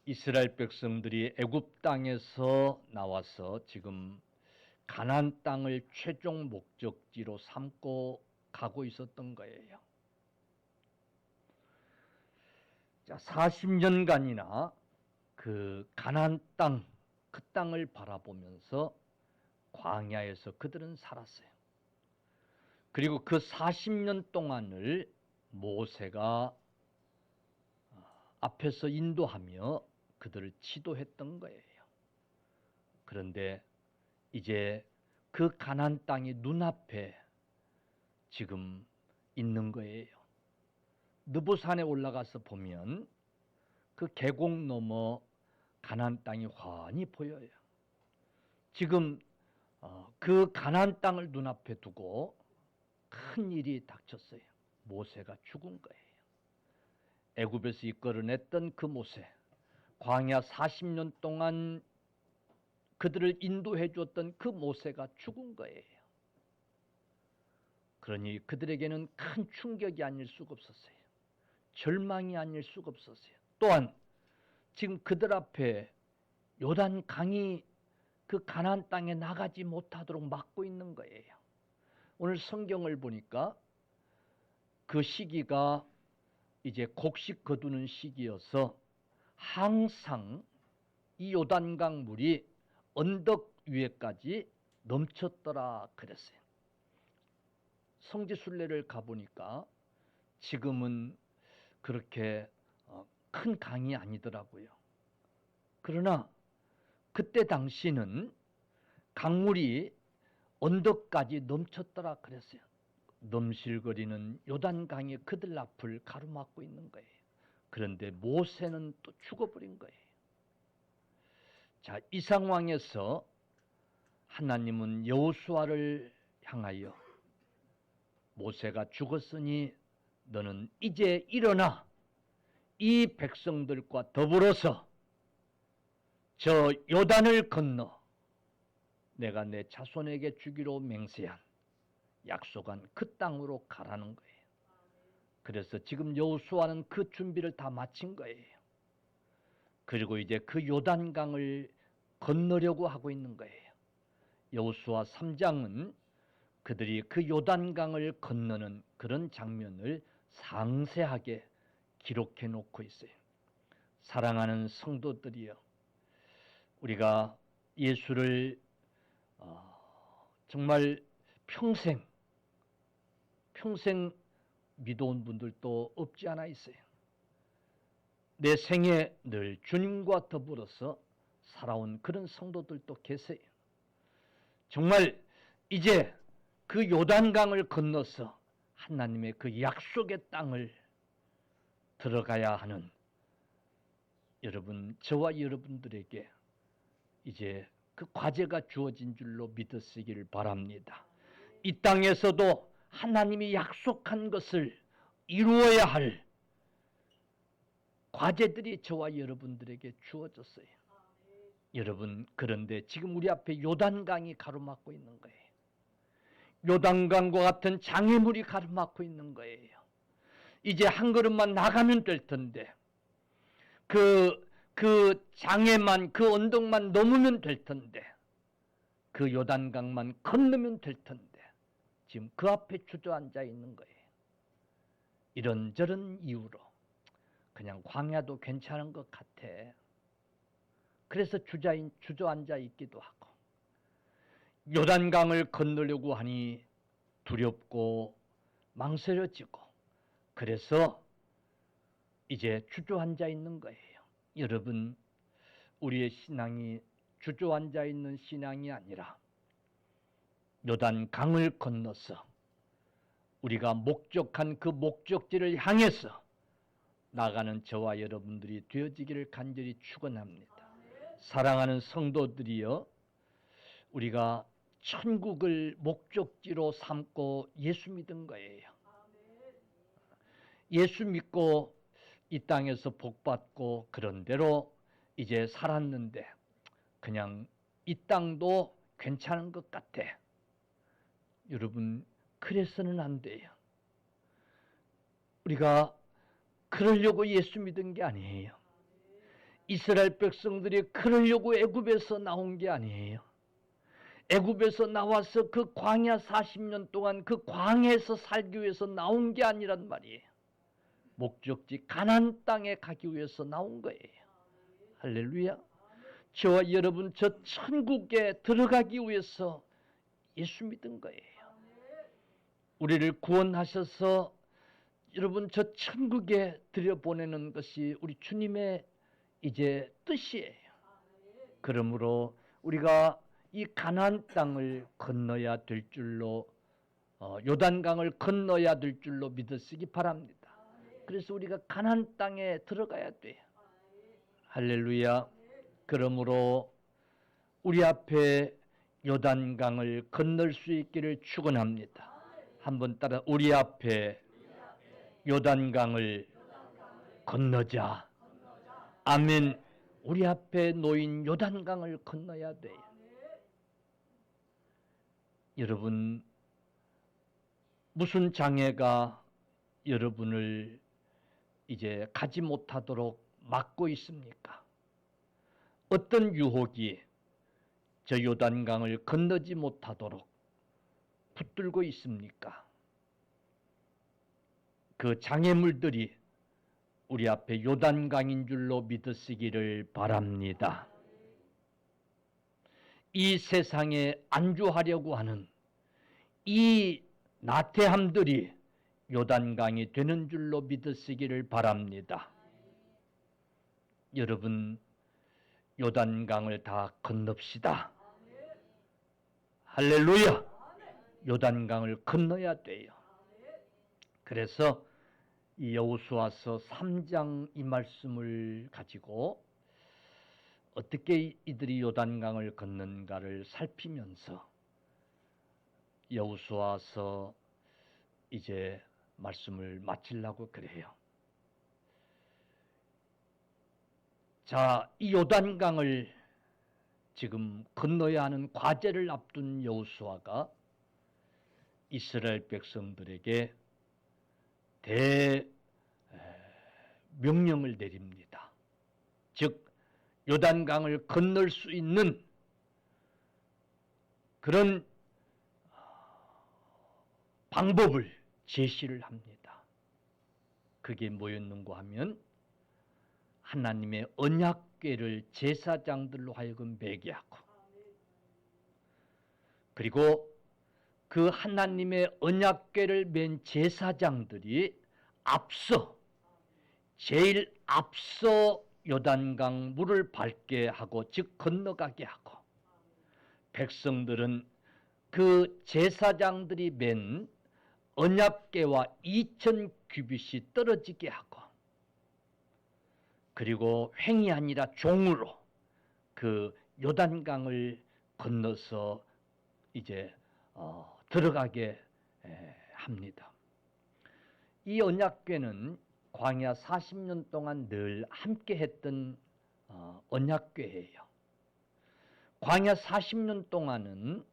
이스라엘 백성들이 애굽 땅에서 나와서 지금 가나안 땅을 최종 목적지로 삼고 가고 있었던 거예요. 자, 40년간이나 그 가나안 땅, 그 땅을 바라보면서 광야에서 그들은 살았어요. 그리고 그 40년 동안을 모세가 앞에서 인도하며 그들을 지도했던 거예요. 그런데 이제 그 가나안 땅이 눈앞에 지금 있는 거예요. 느보산에 올라가서 보면 그 계곡 너머 가나안 땅이 훤히 보여요. 지금 그 가나안 땅을 눈앞에 두고 큰 일이 닥쳤어요. 모세가 죽은 거예요. 애굽에서 이끌어냈던 그 모세, 광야 40년 동안 그들을 인도해 줬던 그 모세가 죽은 거예요. 그러니 그들에게는 큰 충격이 아닐 수가 없었어요. 절망이 아닐 수가 없었어요. 또한 지금 그들 앞에 요단 강이 그 가나안 땅에 나가지 못하도록 막고 있는 거예요. 오늘 성경을 보니까 그 시기가 이제 곡식 거두는 시기여서 항상 이 요단강 물이 언덕 위에까지 넘쳤더라 그랬어요. 성지순례를 가보니까 지금은 그렇게 큰 강이 아니더라고요. 그러나 그때 당시는 강물이 언덕까지 넘쳤더라 그랬어요. 넘실거리는 요단강이 그들 앞을 가로막고 있는 거예요. 그런데 모세는 또 죽어버린 거예요. 자, 이 상황에서 하나님은 여호수아를 향하여 모세가 죽었으니 너는 이제 일어나 이 백성들과 더불어서 저 요단을 건너 내가 내 자손에게 주기로 맹세한 약속한 그 땅으로 가라는 거예요. 그래서 지금 여호수아는 그 준비를 다 마친 거예요. 그리고 이제 그 요단강을 건너려고 하고 있는 거예요. 여호수아 3장은 그들이 그 요단강을 건너는 그런 장면을 상세하게 기록해 놓고 있어요. 사랑하는 성도들이여, 우리가 예수를 정말 평생 믿어온 분들도 없지 않아 있어요. 내 생에 늘 주님과 더불어서 살아온 그런 성도들도 계세요. 정말 이제 그 요단강을 건너서 하나님의 그 약속의 땅을 들어가야 하는 여러분, 저와 여러분들에게 이제 그 과제가 주어진 줄로 믿으시길 바랍니다. 이 땅에서도 하나님이 약속한 것을 이루어야 할 과제들이 저와 여러분들에게 주어졌어요. 여러분, 그런데 지금 우리 앞에 요단강이 가로막고 있는 거예요. 요단강과 같은 장애물이 가로막고 있는 거예요. 이제 한 걸음만 나가면 될 텐데 그 장애만, 그 언덕만 넘으면 될 텐데 그 요단강만 건너면 될 텐데 지금 그 앞에 주저앉아 있는 거예요. 이런저런 이유로 그냥 광야도 괜찮은 것 같아. 그래서 주저앉아 있기도 하고 요단강을 건너려고 하니 두렵고 망설여지고 그래서 이제 주저앉아 있는 거예요. 여러분, 우리의 신앙이 주저앉아 있는 신앙이 아니라 요단강을 건너서 우리가 목적한 그 목적지를 향해서 나가는 저와 여러분들이 되어지기를 간절히 축원합니다. 사랑하는 성도들이여, 우리가 천국을 목적지로 삼고 예수 믿은 거예요. 예수 믿고 이 땅에서 복받고 그런 대로 이제 살았는데 그냥 이 땅도 괜찮은 것 같아. 여러분, 그래서는 안 돼요. 우리가 그러려고 예수 믿은 게 아니에요. 이스라엘 백성들이 그러려고 애굽에서 나온 게 아니에요. 애굽에서 나와서 그 광야 40년 동안 그 광야에서 살기 위해서 나온 게 아니란 말이에요. 목적지 가나안 땅에 가기 위해서 나온 거예요. 할렐루야. 저와 여러분 저 천국에 들어가기 위해서 예수 믿은 거예요. 우리를 구원하셔서 여러분 저 천국에 들여보내는 것이 우리 주님의 이제 뜻이에요. 그러므로 우리가 이 가나안 땅을 건너야 될 줄로 요단강을 건너야 될 줄로 믿으시기 바랍니다. 그래서 우리가 가나안 땅에 들어가야 돼요. 할렐루야. 그러므로 우리 앞에 요단강을 건널 수 있기를 축원합니다. 한번 따라 우리 앞에 요단강을 건너자. 아멘. 우리 앞에 놓인 요단강을 건너야 돼요. 여러분 무슨 장애가 여러분을 이제 가지 못하도록 막고 있습니까? 어떤 유혹이 저 요단강을 건너지 못하도록 붙들고 있습니까? 그 장애물들이 우리 앞에 요단강인 줄로 믿으시기를 바랍니다. 이 세상에 안주하려고 하는 이 나태함들이 요단강이 되는 줄로 믿으시기를 바랍니다. 여러분 요단강을 다 건넙시다. 할렐루야. 요단강을 건너야 돼요. 그래서 이 여호수아서 3장 이 말씀을 가지고 어떻게 이들이 요단강을 건넌가를 살피면서 여호수아서 이제 말씀을 마치려고 그래요. 자, 이 요단강을 지금 건너야 하는 과제를 앞둔 여호수아가 이스라엘 백성들에게 대명령을 내립니다. 즉 요단강을 건널 수 있는 그런 방법을 제시를 합니다. 그게 뭐였는가 하면 하나님의 언약궤를 제사장들로 하여금 매게 하고, 그리고 그 하나님의 언약궤를 맨 제사장들이 제일 앞서 요단강 물을 밟게 하고, 즉 건너가게 하고, 백성들은 그 제사장들이 맨 언약궤와 2000 규빗이 떨어지게 하고, 그리고 횡이 아니라 종으로 그 요단강을 건너서 이제 들어가게 합니다. 이 언약궤는 광야 40년 동안 늘 함께 했던 언약궤예요. 광야 40년 동안은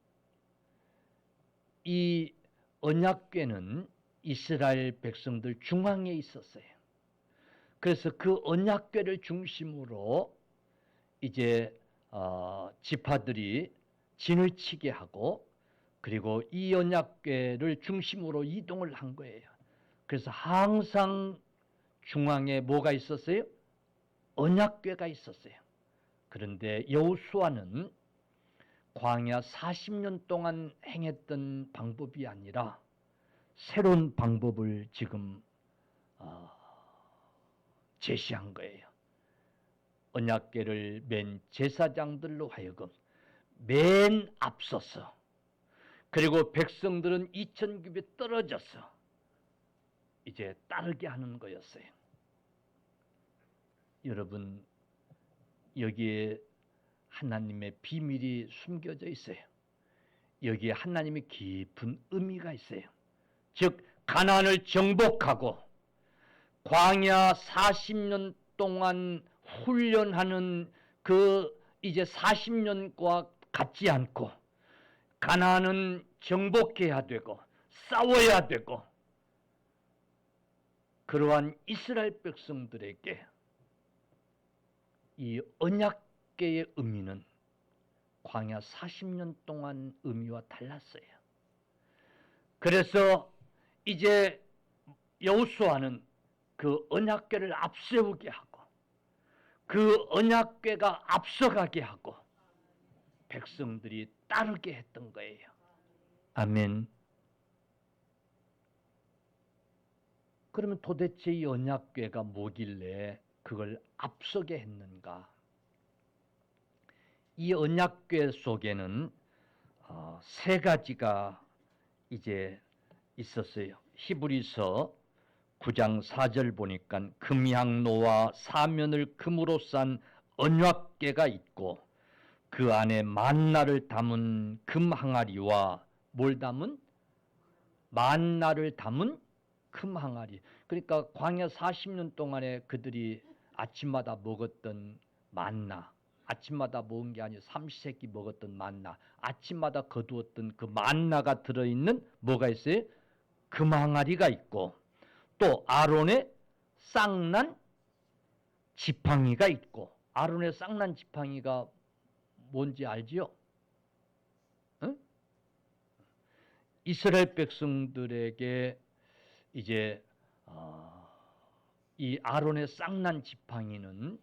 이 언약궤는 이스라엘 백성들 중앙에 있었어요. 그래서 그 언약궤를 중심으로 이제 지파들이 진을 치게 하고, 그리고 이 언약궤를 중심으로 이동을 한 거예요. 그래서 항상 중앙에 뭐가 있었어요? 언약궤가 있었어요. 그런데 여호수아는 광야 40년 동안 행했던 방법이 아니라 새로운 방법을 지금 제시한 거예요. 언약궤를 맨 제사장들로 하여금 맨 앞서서, 그리고 백성들은 2000 규빗 떨어져서 이제 따르게 하는 거였어요. 여러분 여기에 하나님의 비밀이 숨겨져 있어요. 여기에 하나님의 깊은 의미가 있어요. 즉 가나안을 정복하고 광야 40년 동안 훈련하는 그 이제 40년과 같지 않고, 가나안은 정복해야 되고 싸워야 되고, 그러한 이스라엘 백성들에게 이 언약궤의 의미는 광야 40년 동안 의미와 달랐어요. 그래서 이제 여호수아는 그 언약궤를 앞세우게 하고 그 언약궤가 앞서가게 하고 백성들이 따르게 했던 거예요. 아멘. 그러면 도대체 이 언약궤가 뭐길래 그걸 앞서게 했는가? 이 언약궤 속에는 세 가지가 이제 있었어요. 히브리서 9장 4절 보니까 금향로와 사면을 금으로 싼 언약궤가 있고 그 안에 만나를 담은 금 항아리와 뭘 담은? 만나를 담은 금 항아리. 그러니까 광야 40년 동안에 그들이 아침마다 먹었던 만나, 아침마다 먹은 게 아니라 삼시세끼 먹었던 만나, 아침마다 거두었던 그 만나가 들어있는 뭐가 있어요? 금 항아리가 있고 또 아론의 쌍난 지팡이가 있고, 아론의 쌍난 지팡이가 뭔지 알지요? 응? 이스라엘 백성들에게 이제 이 아론의 쌍난 지팡이는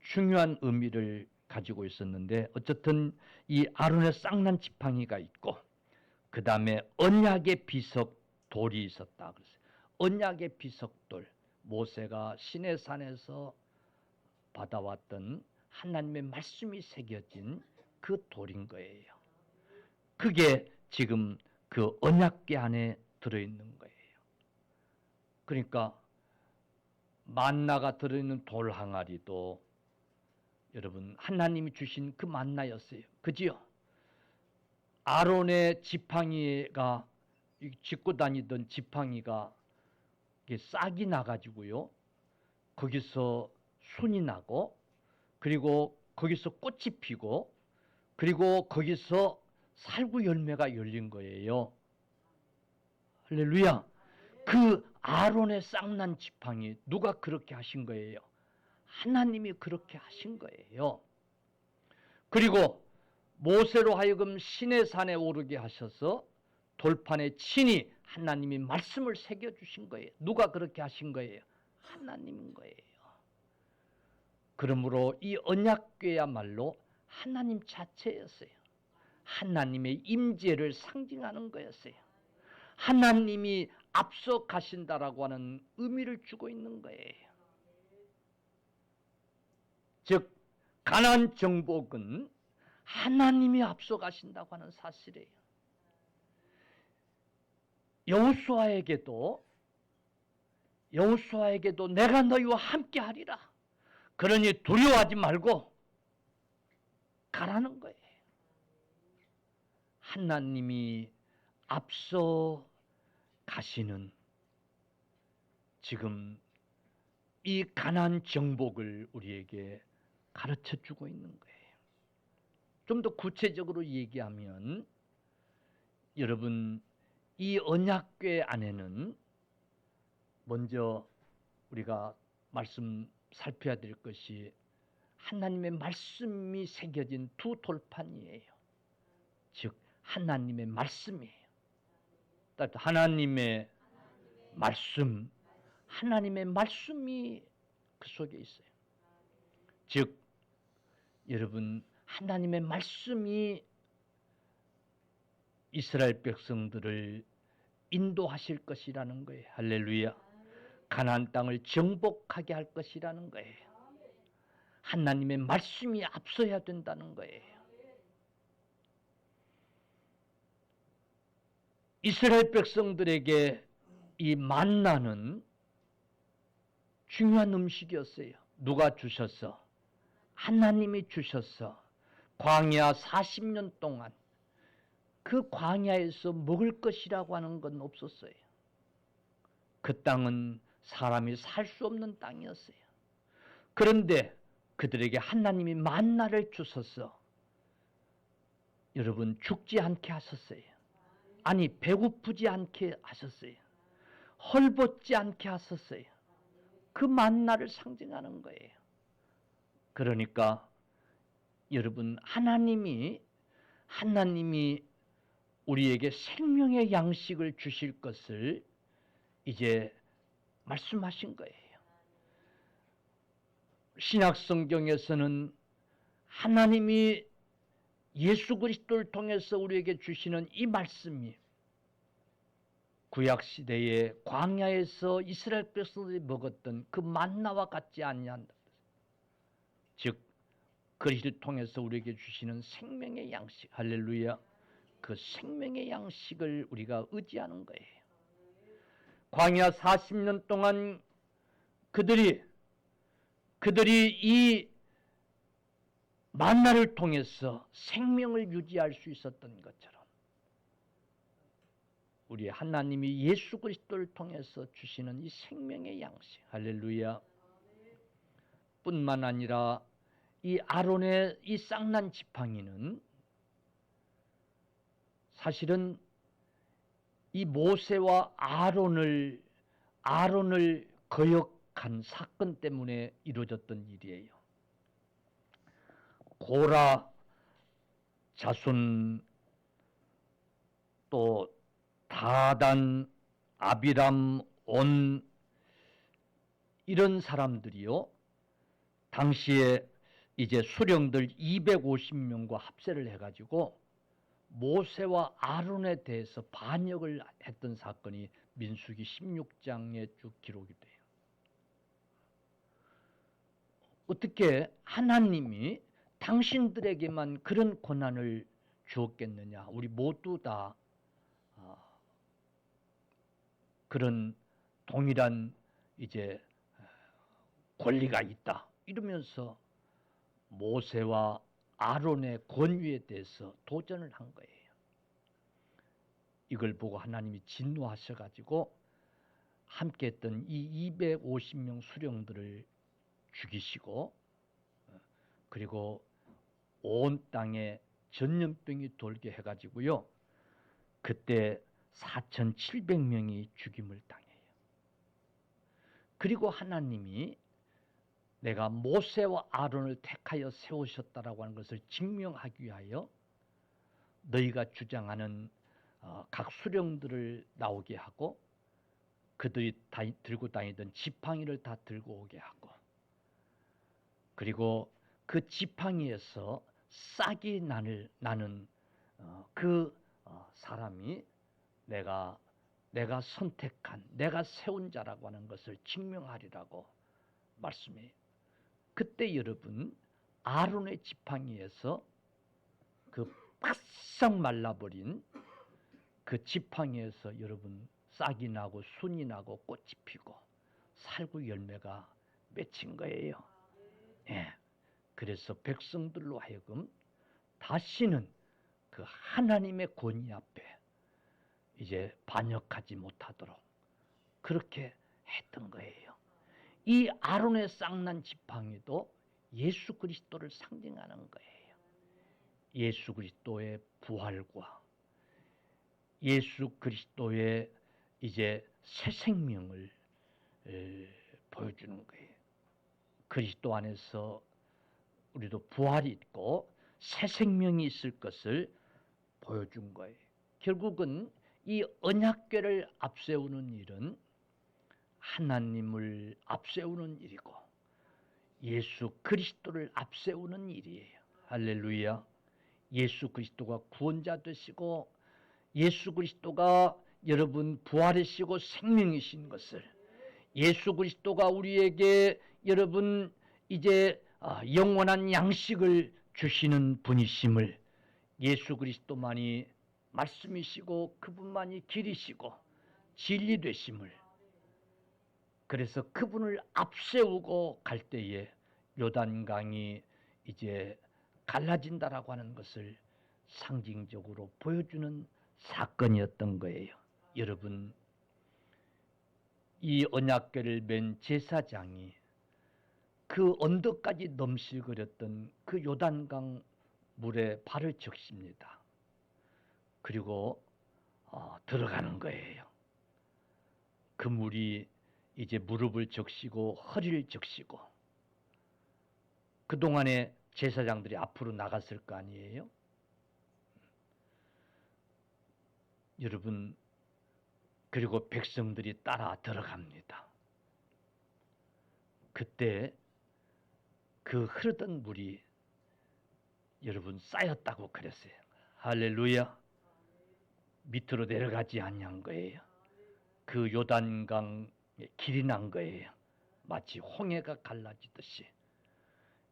중요한 의미를 가지고 있었는데, 어쨌든 이 아론의 쌍난 지팡이가 있고 그 다음에 언약의 비석 돌이 있었다 그랬어요. 언약의 비석돌, 모세가 시내산에서 받아왔던 하나님의 말씀이 새겨진 그 돌인 거예요. 그게 지금 그 언약궤 안에 들어있는 거예요. 그러니까 만나가 들어있는 돌 항아리도 여러분 하나님이 주신 그 만나였어요. 그지요? 아론의 지팡이가 짚고 다니던 지팡이가 싹이 나가지고요, 거기서 순이 나고 그리고 거기서 꽃이 피고 그리고 거기서 살구 열매가 열린 거예요. 할렐루야. 그 아론의 쌍난 지팡이 누가 그렇게 하신 거예요? 하나님이 그렇게 하신 거예요. 그리고 모세로 하여금 시내산에 오르게 하셔서 돌판에 친히 하나님이 말씀을 새겨주신 거예요. 누가 그렇게 하신 거예요? 하나님인 거예요. 그러므로 이 언약궤야말로 하나님 자체였어요. 하나님의 임재를 상징하는 거였어요. 하나님이 앞서 가신다라고 하는 의미를 주고 있는 거예요. 즉 가나안 정복은 하나님이 앞서 가신다고 하는 사실이에요. 여호수아에게도 내가 너희와 함께 하리라. 그러니 두려워하지 말고 가라는 거예요. 하나님이 앞서 가시는 지금 이 가나안 정복을 우리에게 가르쳐 주고 있는 거예요. 좀 더 구체적으로 얘기하면 여러분, 이 언약궤 안에는 먼저 우리가 말씀 살펴야 될 것이 하나님의 말씀이 새겨진 두 돌판이에요. 즉 하나님의 말씀이에요. 하나님의 말씀, 하나님의 말씀이 그 속에 있어요. 즉 여러분, 하나님의 말씀이 이스라엘 백성들을 인도하실 것이라는 거예요. 할렐루야. 가나안 땅을 정복하게 할 것이라는 거예요. 하나님의 말씀이 앞서야 된다는 거예요. 이스라엘 백성들에게 이 만나는 중요한 음식이었어요. 누가 주셨어? 하나님이 주셨어. 광야 40년 동안 그 광야에서 먹을 것이라고 하는 건 없었어요. 그 땅은 사람이 살 수 없는 땅이었어요. 그런데 그들에게 하나님이 만나를 주셔서 여러분 죽지 않게 하셨어요. 아니 배고프지 않게 하셨어요. 헐벗지 않게 하셨어요. 그 만나를 상징하는 거예요. 그러니까 여러분, 하나님이 우리에게 생명의 양식을 주실 것을 이제 말씀하신 거예요. 신약 성경에서는 하나님이 예수 그리스도를 통해서 우리에게 주시는 이 말씀이 구약 시대에 광야에서 이스라엘 백성들이 먹었던 그 만나와 같지 아니한다. 즉 그리스도를 통해서 우리에게 주시는 생명의 양식, 할렐루야. 그 생명의 양식을 우리가 의지하는 거예요. 광야 40년 동안 그들이 이 만나를 통해서 생명을 유지할 수 있었던 것처럼 우리 하나님이 예수 그리스도를 통해서 주시는 이 생명의 양식, 할렐루야. 뿐만 아니라 이 아론의 이 쌍난 지팡이는 사실은 이 모세와 아론을 거역한 사건 때문에 이루어졌던 일이에요. 고라 자손, 또 다단, 아비람, 온, 이런 사람들이요, 당시에 이제 수령들 250명과 합세를 해가지고 모세와 아론에 대해서 반역을 했던 사건이 민수기 16장에 쭉 기록이 돼요. 어떻게 하나님이 당신들에게만 그런 고난을 주었겠느냐? 우리 모두 다 그런 동일한 이제 권리가 있다, 이러면서 모세와 아론의 권위에 대해서 도전을 한 거예요. 이걸 보고 하나님이 진노하셔가지고 함께했던 이 250명 수령들을 죽이시고, 그리고 온 땅에 전염병이 돌게 해가지고요, 그때 4,700명이 죽임을 당해요. 그리고 하나님이 내가 모세와 아론을 택하여 세우셨다라고 하는 것을 증명하기 위하여 너희가 주장하는 각 수령들을 나오게 하고 그들이 들고 다니던 지팡이를 다 들고 오게 하고, 그리고 그 지팡이에서 싹이 나는 그 사람이 내가 선택한, 내가 세운 자라고 하는 것을 증명하리라고 말씀해요. 그때 여러분, 아론의 지팡이에서 그 바싹 말라버린 그 지팡이에서 여러분 싹이 나고 순이 나고 꽃이 피고 살구 열매가 맺힌 거예요. 예. 그래서 백성들로 하여금 다시는 그 하나님의 권위 앞에 이제 반역하지 못하도록 그렇게 했던 거예요. 이 아론의 쌍난 지팡이도 예수 그리스도를 상징하는 거예요. 예수 그리스도의 부활과 예수 그리스도의 이제 새 생명을 보여주는 거예요. 그리스도 안에서 우리도 부활이 있고 새 생명이 있을 것을 보여준 거예요. 결국은 이 언약궤를 앞세우는 일은 하나님을 앞세우는 일이고 예수 그리스도를 앞세우는 일이에요. 할렐루야. 예수 그리스도가 구원자 되시고 예수 그리스도가 여러분 부활이시고 생명이신 것을, 예수 그리스도가 우리에게 여러분 이제 영원한 양식을 주시는 분이심을, 예수 그리스도만이 말씀이시고 그분만이 길이시고 진리 되심을, 그래서 그분을 앞세우고 갈 때에 요단강이 이제 갈라진다라고 하는 것을 상징적으로 보여주는 사건이었던 거예요. 여러분, 이 언약궤를 맨 제사장이 그 언덕까지 넘실거렸던 그 요단강 물에 발을 적십니다. 그리고 들어가는 거예요. 그 물이 이제 무릎을 적시고 허리를 적시고, 그동안에 제사장들이 앞으로 나갔을 거 아니에요? 여러분, 그리고 백성들이 따라 들어갑니다. 그때 그 흐르던 물이 여러분 쌓였다고 그랬어요. 할렐루야. 밑으로 내려가지 아니한 거예요. 그 요단강에 길이 난 거예요. 마치 홍해가 갈라지듯이.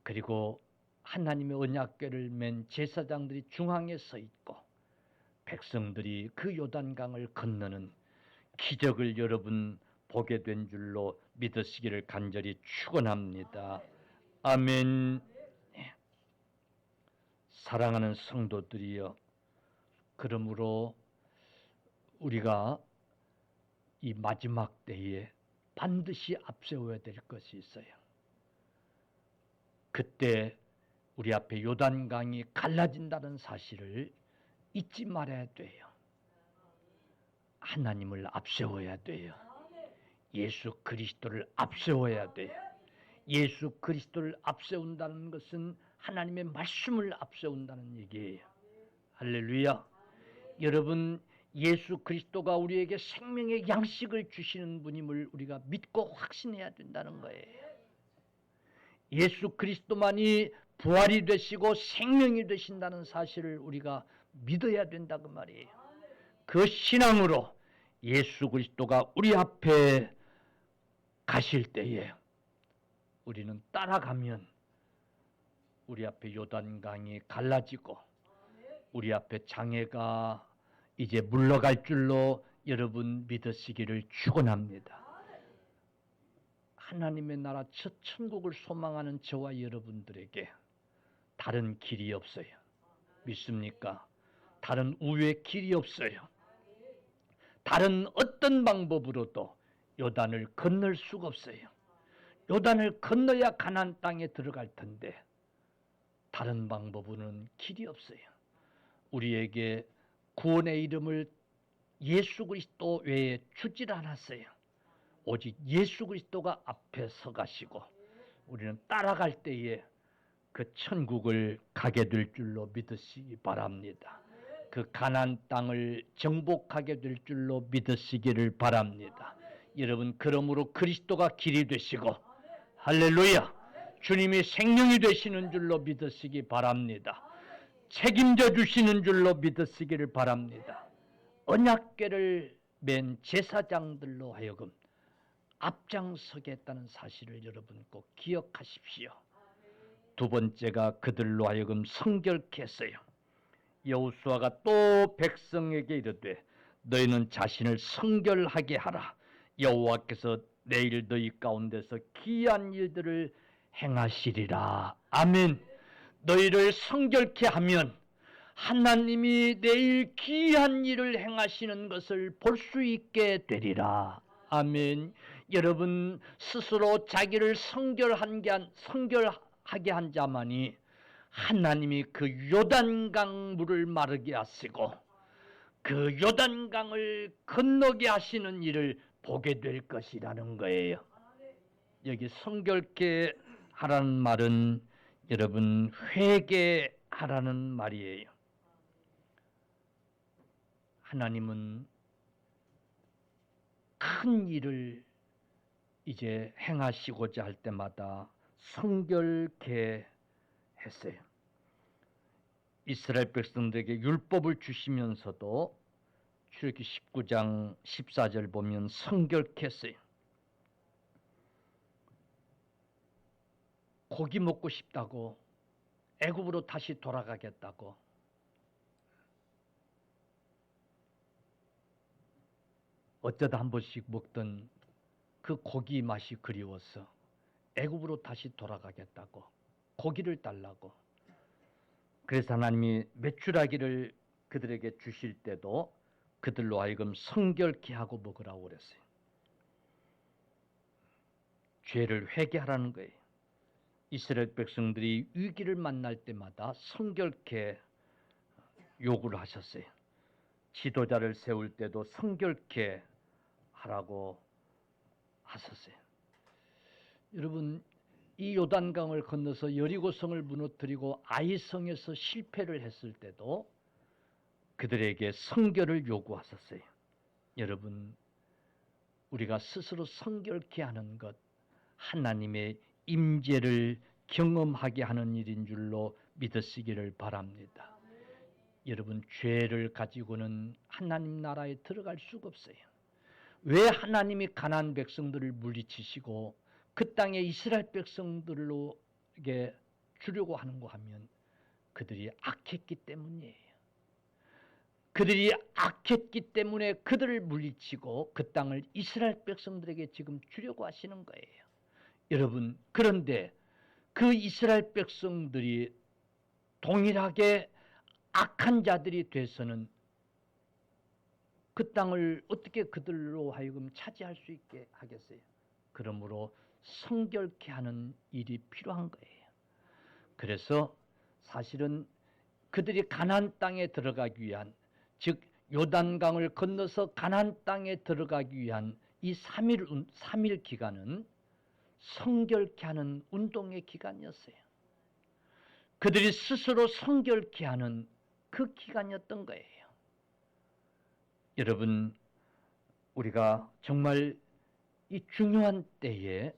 그리고 하나님의 언약궤를 맨 제사장들이 중앙에 서 있고 백성들이 그 요단강을 건너는 기적을 여러분 보게 된 줄로 믿으시기를 간절히 축원합니다. 아멘. 사랑하는 성도들이여, 그러므로 우리가 이 마지막 때에 반드시 앞세워야 될 것이 있어요. 그때 우리 앞에 요단강이 갈라진다는 사실을 잊지 말아야 돼요. 하나님을 앞세워야 돼요. 예수 그리스도를 앞세워야 돼요. 예수 그리스도를 앞세운다는 것은 하나님의 말씀을 앞세운다는 얘기예요. 할렐루야. 여러분, 예수 그리스도가 우리에게 생명의 양식을 주시는 분임을 우리가 믿고 확신해야 된다는 거예요. 예수 그리스도만이 부활이 되시고 생명이 되신다는 사실을 우리가 믿어야 된다고 말이에요. 그 신앙으로 예수 그리스도가 우리 앞에 가실 때에 우리는 따라가면 우리 앞에 요단강이 갈라지고 우리 앞에 장애가 이제 물러갈 줄로 여러분 믿으시기를 축원합니다. 하나님의 나라 첫 천국을 소망하는 저와 여러분들에게 다른 길이 없어요. 믿습니까? 다른 우회의 길이 없어요. 다른 어떤 방법으로도 요단을 건널 수가 없어요. 요단을 건너야 가나안 땅에 들어갈 텐데 다른 방법으로는 길이 없어요. 우리에게 구원의 이름을 예수 그리스도 외에 주질 않았어요. 오직 예수 그리스도가 앞에 서가시고 우리는 따라갈 때에 그 천국을 가게 될 줄로 믿으시기 바랍니다. 그 가나안 땅을 정복하게 될 줄로 믿으시기를 바랍니다. 여러분, 그러므로 그리스도가 길이 되시고 할렐루야, 주님이 생명이 되시는 줄로 믿으시기 바랍니다. 책임져 주시는 줄로 믿으시기를 바랍니다. 언약궤를 맨 제사장들로 하여금 앞장서겠다는 사실을 여러분 꼭 기억하십시오. 두 번째가 그들로 하여금 성결케 했어요. 여호수아가 또 백성에게 이르되 너희는 자신을 성결하게 하라. 여호와께서 내일 너희 가운데서 기이한 일들을 행하시리라. 아멘. 너희를 성결케 하면 하나님이 내일 기이한 일을 행하시는 것을 볼 수 있게 되리라. 아멘. 여러분, 스스로 자기를 성결하게 한 자만이 하나님이 그 요단강 물을 마르게 하시고 그 요단강을 건너게 하시는 일을 보게 될 것이라는 거예요. 여기 성결케 하라는 말은 여러분 회개하라는 말이에요. 하나님은 큰 일을 이제 행하시고자 할 때마다 성결케 했어요. 이스라엘 백성들에게 율법을 주시면서도 출애굽기 19장 14절 보면 성결케 했어요. 고기 먹고 싶다고 애굽으로 다시 돌아가겠다고 어쩌다 한 번씩 먹던 그 고기 맛이 그리워서 애굽으로 다시 돌아가겠다고 고기를 달라고. 그래서 하나님이 메추라기를 그들에게 주실 때도 그들로 하여금 성결케 하고 먹으라고 그랬어요. 죄를 회개하라는 거예요. 이스라엘 백성들이 위기를 만날 때마다 성결케 요구를 하셨어요. 지도자를 세울 때도 성결케 하라고 하셨어요. 여러분, 이 요단강을 건너서 여리고성을 무너뜨리고 아이성에서 실패를 했을 때도 그들에게 성결을 요구하셨어요. 여러분, 우리가 스스로 성결케 하는 것, 하나님의 임재를 경험하게 하는 일인 줄로 믿으시기를 바랍니다. 여러분, 죄를 가지고는 하나님 나라에 들어갈 수가 없어요. 왜 하나님이 가나안 백성들을 물리치시고 그 땅에 이스라엘 백성들로게 주려고 하는가 하면 그들이 악했기 때문이에요. 그들이 악했기 때문에 그들을 물리치고 그 땅을 이스라엘 백성들에게 지금 주려고 하시는 거예요. 여러분, 그런데 그 이스라엘 백성들이 동일하게 악한 자들이 돼서는 그 땅을 어떻게 그들로 하여금 차지할 수 있게 하겠어요? 그러므로 성결케 하는 일이 필요한 거예요. 그래서 사실은 그들이 가나안 땅에 들어가기 위한, 즉 요단강을 건너서 가나안 땅에 들어가기 위한 이 3일 기간은 성결케 하는 운동의 기간이었어요. 그들이 스스로 성결케 하는 그 기간이었던 거예요. 여러분, 우리가 정말 이 중요한 때에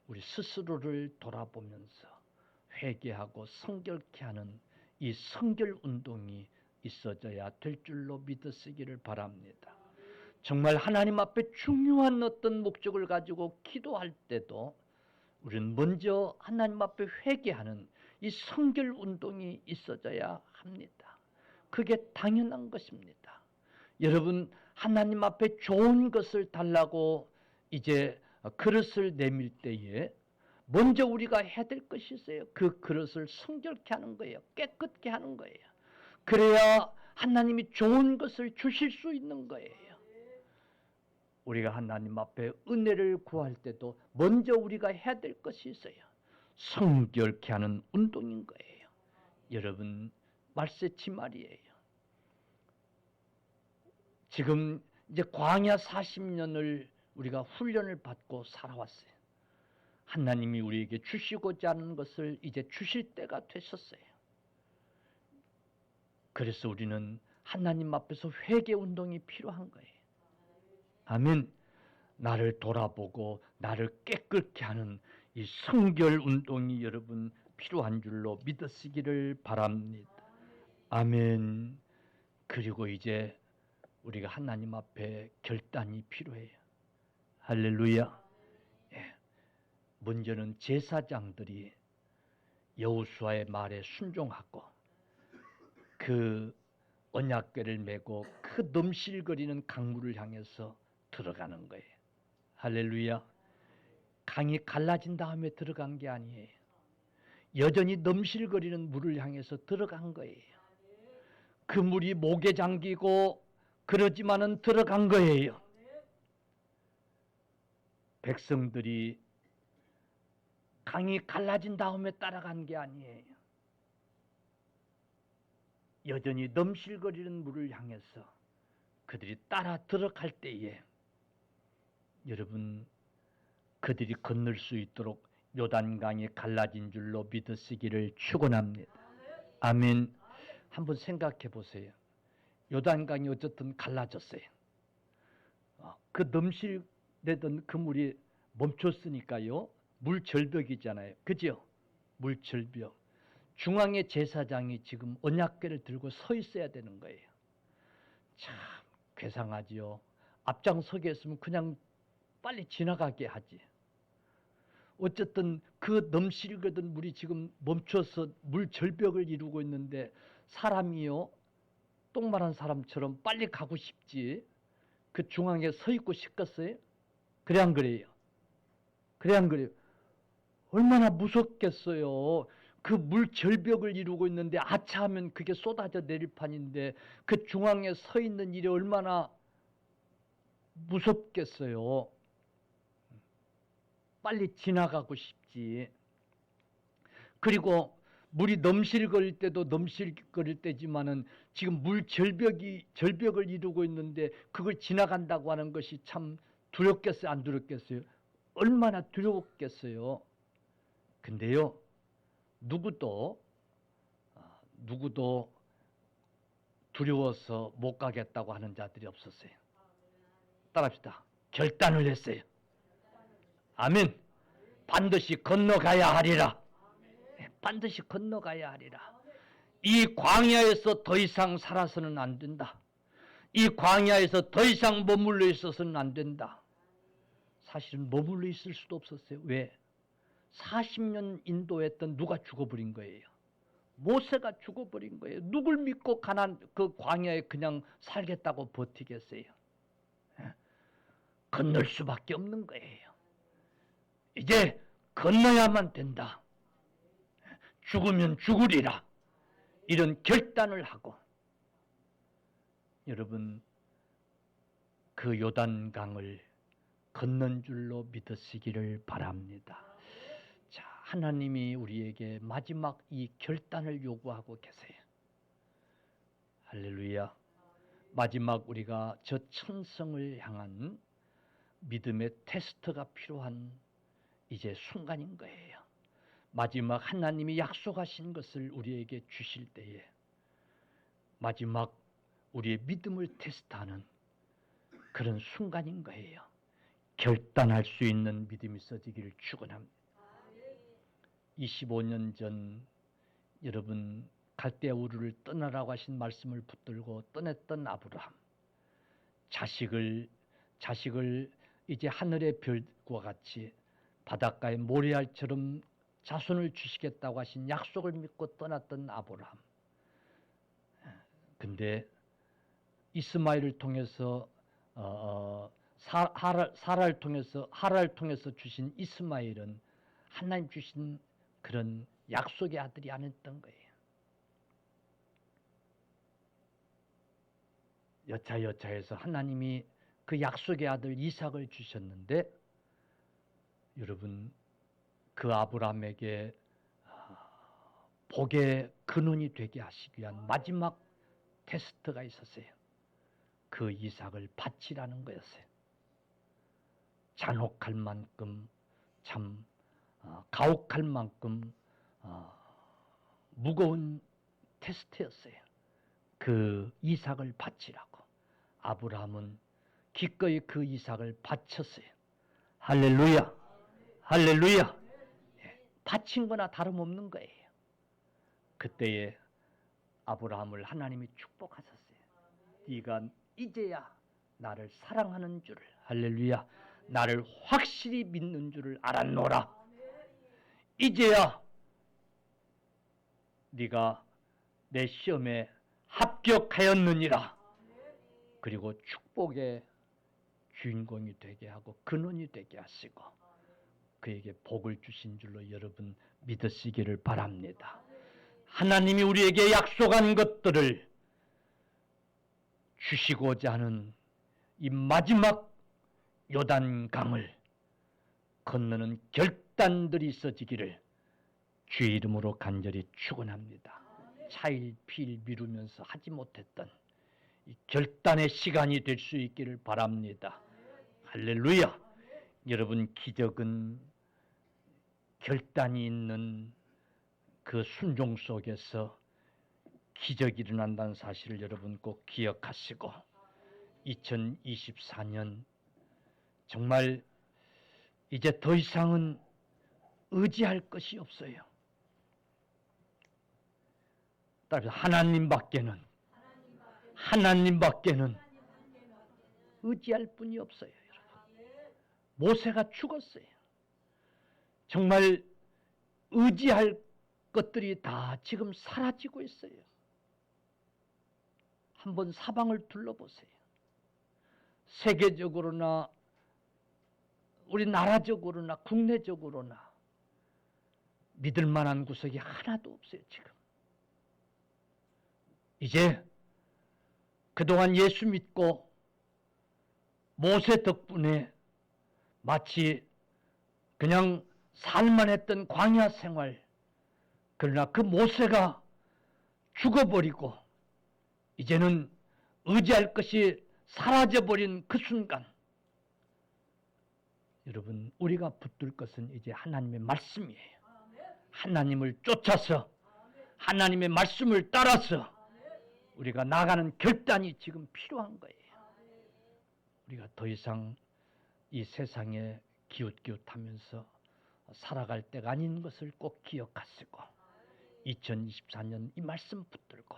우리 스스로를 돌아보면서 회개하고 성결케 하는 이 성결 운동이 있어져야 될 줄로 믿으시기를 바랍니다. 정말 하나님 앞에 중요한 어떤 목적을 가지고 기도할 때도 우리는 먼저 하나님 앞에 회개하는 이 성결 운동이 있어져야 합니다. 그게 당연한 것입니다. 여러분, 하나님 앞에 좋은 것을 달라고 이제 그릇을 내밀 때에 먼저 우리가 해야 될 것이 있어요. 그 그릇을 성결케 하는 거예요. 깨끗게 하는 거예요. 그래야 하나님이 좋은 것을 주실 수 있는 거예요. 우리가 하나님 앞에 은혜를 구할 때도 먼저 우리가 해야 될 것이 있어요. 성결케 하는 운동인 거예요. 여러분, 말세치 말이에요. 지금 이제 광야 40년을 우리가 훈련을 받고 살아왔어요. 하나님이 우리에게 주시고자 하는 것을 이제 주실 때가 되셨어요. 그래서 우리는 하나님 앞에서 회개 운동이 필요한 거예요. 아멘. 나를 돌아보고 나를 깨끗게 하는 이 성결 운동이 여러분 필요한 줄로 믿으시기를 바랍니다. 아멘. 그리고 이제 우리가 하나님 앞에 결단이 필요해요. 할렐루야. 예. 먼저는 제사장들이 여호수아의 말에 순종하고 그 언약궤를 메고 그 넘실거리는 강물을 향해서 들어가는 거예요. 할렐루야. 강이 갈라진 다음에 들어간 게 아니에요. 여전히 넘실거리는 물을 향해서 들어간 거예요. 그 물이 목에 잠기고 그러지만은 들어간 거예요. 백성들이 강이 갈라진 다음에 따라간 게 아니에요. 여전히 넘실거리는 물을 향해서 그들이 따라 들어갈 때에 여러분, 그들이 건널 수 있도록 요단강이 갈라진 줄로 믿으시기를 축원합니다. 아멘. 한번 생각해 보세요. 요단강이 어쨌든 갈라졌어요. 그 넘실대던 그 물이 멈췄으니까요. 물절벽이잖아요. 그죠? 물절벽. 중앙의 제사장이 지금 언약궤를 들고 서 있어야 되는 거예요. 참 괴상하지요. 앞장서게 했으면 그냥 빨리 지나가게 하지. 어쨌든 그 넘실거든 물이 지금 멈춰서 물절벽을 이루고 있는데 사람이요, 똥말한 사람처럼 빨리 가고 싶지 그 중앙에 서 있고 싶겠어요? 그래 안 그래요? 그래 안 그래요? 얼마나 무섭겠어요. 그 물절벽을 이루고 있는데 아차하면 그게 쏟아져 내릴 판인데 그 중앙에 서 있는 일이 얼마나 무섭겠어요. 빨리 지나가고 싶지. 그리고 물이 넘실거릴 때도 넘실거릴 때지만은 지금 절벽을 이루고 있는데 그걸 지나간다고 하는 것이 참 두렵겠어요, 안 두렵겠어요? 얼마나 두렵겠어요. 근데요, 누구도 두려워서 못 가겠다고 하는 자들이 없었어요. 따라합시다. 결단을 했어요. 아멘. 반드시 건너가야 하리라. 반드시 건너가야 하리라. 이 광야에서 더 이상 살아서는 안 된다. 이 광야에서 더 이상 머물러 있어서는 안 된다. 사실은 머물러 있을 수도 없었어요. 왜? 40년 인도했던 누가 죽어버린 거예요. 모세가 죽어버린 거예요. 누굴 믿고 그 광야에 그냥 살겠다고 버티겠어요. 건널 수밖에 없는 거예요. 이제 건너야만 된다. 죽으면 죽으리라. 이런 결단을 하고, 여러분 그 요단강을 건넌 줄로 믿으시기를 바랍니다. 자, 하나님이 우리에게 마지막 이 결단을 요구하고 계세요. 할렐루야. 마지막 우리가 저 천성을 향한 믿음의 테스트가 필요한 이제 순간인 거예요. 마지막 하나님이 약속하신 것을 우리에게 주실 때에 마지막 우리의 믿음을 테스트하는 그런 순간인 거예요. 결단할 수 있는 믿음이 있어지기를 축원합니다. 25년 전 여러분 갈대아 우르를 떠나라고 하신 말씀을 붙들고 떠났던 아브라함, 자식을 이제 하늘의 별과 같이 바닷가의 모래알처럼 자손을 주시겠다고 하신 약속을 믿고 떠났던 아브라함. 근데 이스마엘을 통해서 하라를 통해서 주신 이스마엘은 하나님 주신 그런 약속의 아들이 아니었던 거예요. 여차여차해서 하나님이 그 약속의 아들 이삭을 주셨는데, 여러분 그 아브라함에게 복의 근원이 되게 하시기 위한 마지막 테스트가 있었어요. 그 이삭을 바치라는 거였어요. 잔혹할 만큼 참 가혹할 만큼 무거운 테스트였어요. 그 이삭을 바치라고. 아브라함은 기꺼이 그 이삭을 바쳤어요. 할렐루야. 할렐루야. 바친 거나 다름없는 거예요. 그때에 아브라함을 하나님이 축복하셨어요. 네가 이제야 나를 사랑하는 줄을, 할렐루야, 나를 확실히 믿는 줄을 알았노라. 이제야 네가 내 시험에 합격하였느니라. 그리고 축복의 주인공이 되게 하고 근원이 되게 하시고 그에게 복을 주신 줄로 여러분 믿으시기를 바랍니다. 하나님이 우리에게 약속한 것들을 주시고자 하는 이 마지막 요단강을 건너는 결단들이 있어지기를 주의 이름으로 간절히 축원합니다. 차일피일 미루면서 하지 못했던 이 결단의 시간이 될 수 있기를 바랍니다. 할렐루야. 여러분 기적은 결단이 있는 그 순종 속에서 기적이 일어난다는 사실을 여러분 꼭 기억하시고 2024년 정말 이제 더 이상은 의지할 것이 없어요. 따라서 하나님밖에는 의지할 분이 없어요. 여러분. 모세가 죽었어요. 정말 의지할 것들이 다 지금 사라지고 있어요. 한번 사방을 둘러보세요. 세계적으로나 우리나라적으로나 국내적으로나 믿을 만한 구석이 하나도 없어요. 지금 이제 그동안 예수 믿고 모세 덕분에 마치 그냥 살만 했던 광야 생활, 그러나 그 모세가 죽어버리고 이제는 의지할 것이 사라져버린 그 순간, 여러분 우리가 붙들 것은 이제 하나님의 말씀이에요. 하나님을 쫓아서 하나님의 말씀을 따라서 우리가 나가는 결단이 지금 필요한 거예요. 우리가 더 이상 이 세상에 기웃기웃하면서 살아갈 때가 아닌 것을 꼭 기억하시고 2024년 이 말씀 붙들고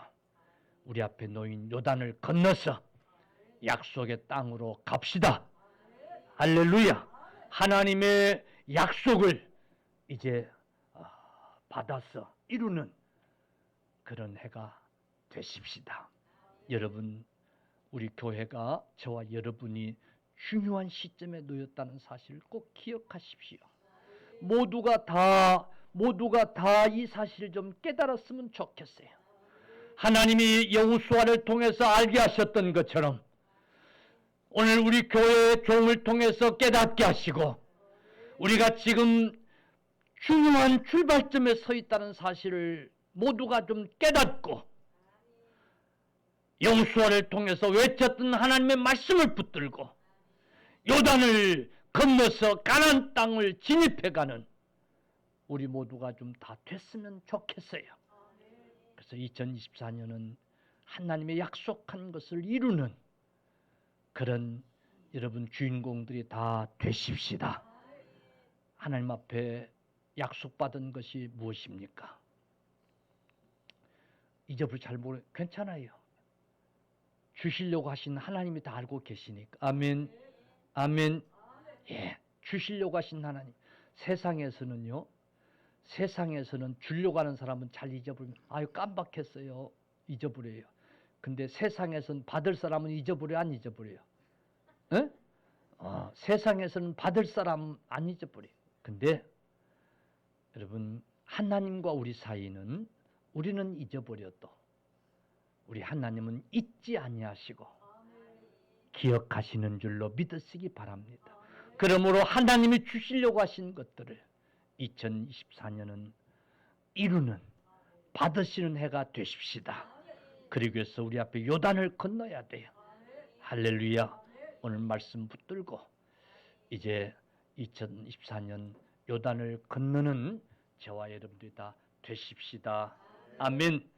우리 앞에 놓인 요단을 건너서 약속의 땅으로 갑시다. 할렐루야. 하나님의 약속을 이제 받아서 이루는 그런 해가 되십시다. 여러분, 우리 교회가 저와 여러분이 중요한 시점에 놓였다는 사실을 꼭 기억하십시오. 모두가 다 이 사실을 좀 깨달았으면 좋겠어요. 하나님이 여호수아를 통해서 알게 하셨던 것처럼 오늘 우리 교회의 종을 통해서 깨닫게 하시고 우리가 지금 중요한 출발점에 서 있다는 사실을 모두가 좀 깨닫고 여호수아를 통해서 외쳤던 하나님의 말씀을 붙들고 요단을 건너서 가나안 땅을 진입해가는 우리 모두가 좀 다 됐으면 좋겠어요. 그래서 2024년은 하나님의 약속한 것을 이루는 그런 여러분 주인공들이 다 되십시다. 하나님 앞에 약속받은 것이 무엇입니까? 잊어버려 잘 모르 괜찮아요. 주시려고 하신 하나님이 다 알고 계시니까. 아멘. 아멘. 예, 주시려고 하신 하나님. 세상에서는 주려고 하는 사람은 잘 잊어버리면 아유 깜박했어요. 잊어버려요. 근데 세상에서는 받을 사람은 잊어버려 안 잊어버려요? 에? 세상에서는 받을 사람 안 잊어버려요. 근데 여러분 하나님과 우리 사이는 우리는 잊어버려도 우리 하나님은 잊지 아니하시고 기억하시는 줄로 믿으시기 바랍니다. 그러므로 하나님이 주시려고 하신 것들을 2024년은 이루는 받으시는 해가 되십시다. 그러기 위해서 우리 앞에 요단을 건너야 돼요. 할렐루야. 오늘 말씀 붙들고 이제 2024년 요단을 건너는 저와 여러분들이 다 되십시다. 아멘.